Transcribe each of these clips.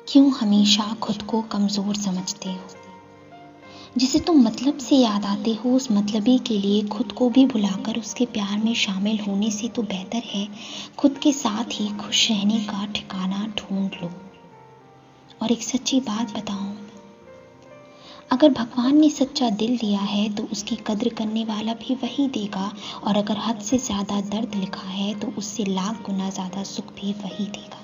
क्यों हमेशा खुद को कमज़ोर समझते हो? जिसे तुम मतलब से याद आते हो, उस मतलबी के लिए खुद को भी भुलाकर उसके प्यार में शामिल होने से तो बेहतर है खुद के साथ ही खुश रहने का ठिकाना ढूंढ लो। और एक सच्ची बात बताऊं, अगर भगवान ने सच्चा दिल दिया है तो उसकी कद्र करने वाला भी वही देगा, और अगर हद से ज़्यादा दर्द लिखा है तो उससे लाख गुना ज़्यादा सुख भी वही देगा।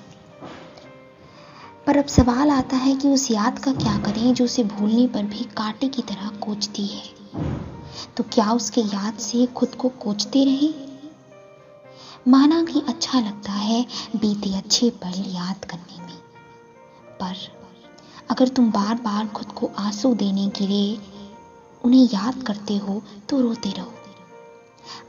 पर अब सवाल आता है कि उस याद का क्या करें जो उसे भूलने पर भी कांटे की तरह कोचती है। तो क्या उसके याद से खुद को कोचते रहें? माना कि अच्छा लगता है बीते अच्छे पल याद करने में, पर अगर तुम बार बार खुद को आंसू देने के लिए उन्हें याद करते हो तो रोते रहो।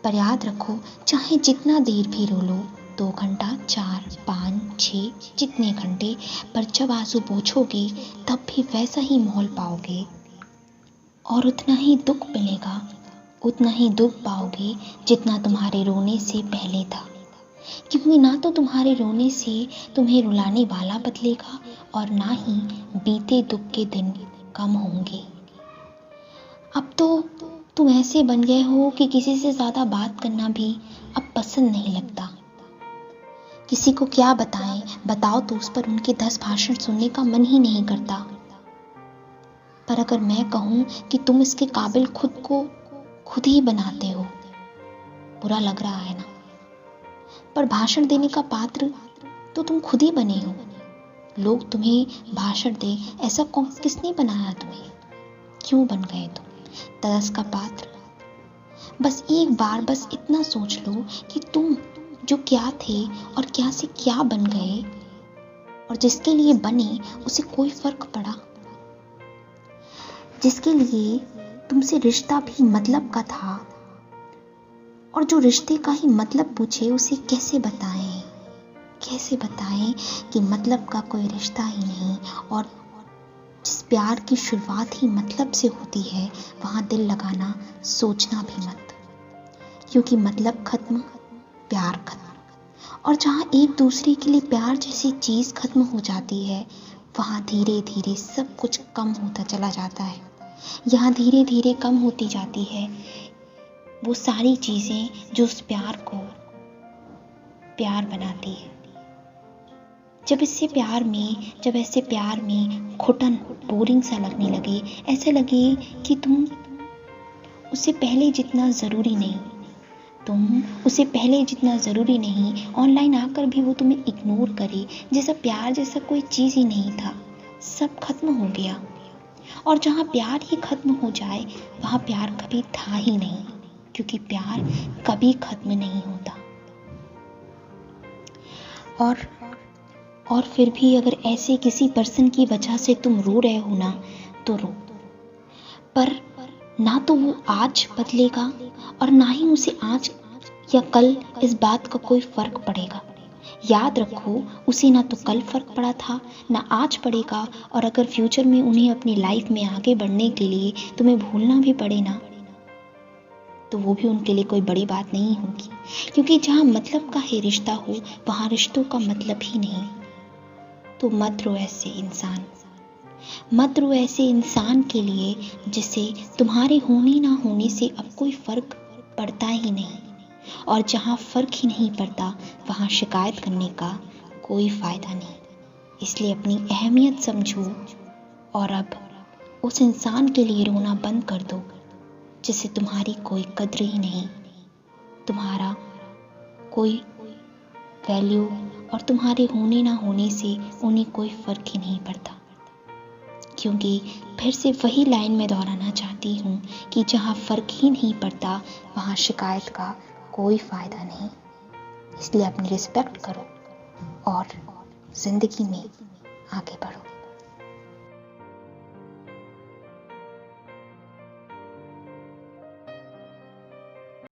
पर याद रखो, चाहे जितना देर भी रो लो, 2 घंटा, 4, 5, 6, जितने घंटे, पर जब आंसू पोंछोगे तब भी वैसा ही मोल पाओगे और उतना ही दुख मिलेगा, उतना ही दुख पाओगे जितना तुम्हारे रोने से पहले था। क्योंकि ना तो तुम्हारे रोने से तुम्हें रुलाने वाला बदलेगा और ना ही बीते दुख के दिन कम होंगे। अब तो तुम ऐसे बन गए हो कि किसी से ज़्यादा बात करना भी अब पसंद नहीं लगता। किसी को क्या बताएं, बताओ तो उस पर उनके 10 भाषण सुनने का मन ही नहीं करता। पर अगर मैं कहूं कि तुम इसके काबिल खुद को खुद ही बनाते हो, बुरा लग रहा है ना? पर भाषण देने का पात्र तो तुम खुद ही बने हो। लोग तुम्हें भाषण दे, ऐसा किसने बनाया तुम्हें? क्यों बन गए तुम तरस का पात्र? बस एक बार बस इतना सोच लो कि तुम जो क्या थे और क्या से क्या बन गए, और जिसके लिए बने उसे कोई फर्क पड़ा? जिसके लिए तुमसे रिश्ता भी मतलब का था, और जो रिश्ते का ही मतलब पूछे उसे कैसे बताएं कि मतलब का कोई रिश्ता ही नहीं। और जिस प्यार की शुरुआत ही मतलब से होती है, वहां दिल लगाना सोचना भी मत, क्योंकि मतलब खत्म, प्यार खत्म। और जहां एक दूसरे के लिए प्यार जैसी चीज खत्म हो जाती है, वहां धीरे धीरे सब कुछ कम होता चला जाता है। यहाँ धीरे धीरे कम होती जाती है वो सारी चीजें जो उस प्यार को प्यार बनाती है। जब ऐसे प्यार में घुटन बोरिंग सा लगने लगे, ऐसे लगे कि तुम उससे पहले जितना ज़रूरी नहीं, ऑनलाइन आकर भी वो तुम्हें इग्नोर करे, जैसा प्यार जैसा कोई चीज़ ही नहीं था, सब खत्म हो गया। और जहाँ प्यार ही खत्म हो जाए वहाँ प्यार कभी था ही नहीं, क्योंकि प्यार कभी खत्म नहीं होता। और फिर भी अगर ऐसे किसी पर्सन की वजह से तुम रो रहे हो ना, तो रो, पर ना तो वो आज बदलेगा और ना ही उसे आज या कल इस बात का कोई फर्क पड़ेगा। याद रखो, उसे ना तो कल फर्क पड़ा था, ना आज पड़ेगा। और अगर फ्यूचर में उन्हें अपनी लाइफ में आगे बढ़ने के लिए तुम्हें भूलना भी पड़े ना, तो वो भी उनके लिए कोई बड़ी बात नहीं होगी, क्योंकि जहाँ मतलब का ही रिश्ता हो वहाँ रिश्तों का मतलब ही नहीं। तो मत रो ऐसे इंसान के लिए जिसे तुम्हारे होने ना होने से अब कोई फर्क पड़ता ही नहीं। और जहाँ फर्क ही नहीं पड़ता वहाँ शिकायत करने का कोई फायदा नहीं। इसलिए अपनी अहमियत समझो और अब उस इंसान के लिए रोना बंद कर दो जिससे तुम्हारी कोई कद्र ही नहीं, तुम्हारा कोई वैल्यू और तुम्हारे होने ना होने से उन्हें कोई फर्क ही नहीं पड़ता। क्योंकि फिर से वही लाइन में दोहराना चाहती हूँ कि जहाँ फर्क ही नहीं पड़ता वहाँ शिकायत का कोई फायदा नहीं। इसलिए अपनी रिस्पेक्ट करो और जिंदगी में आगे बढ़ो।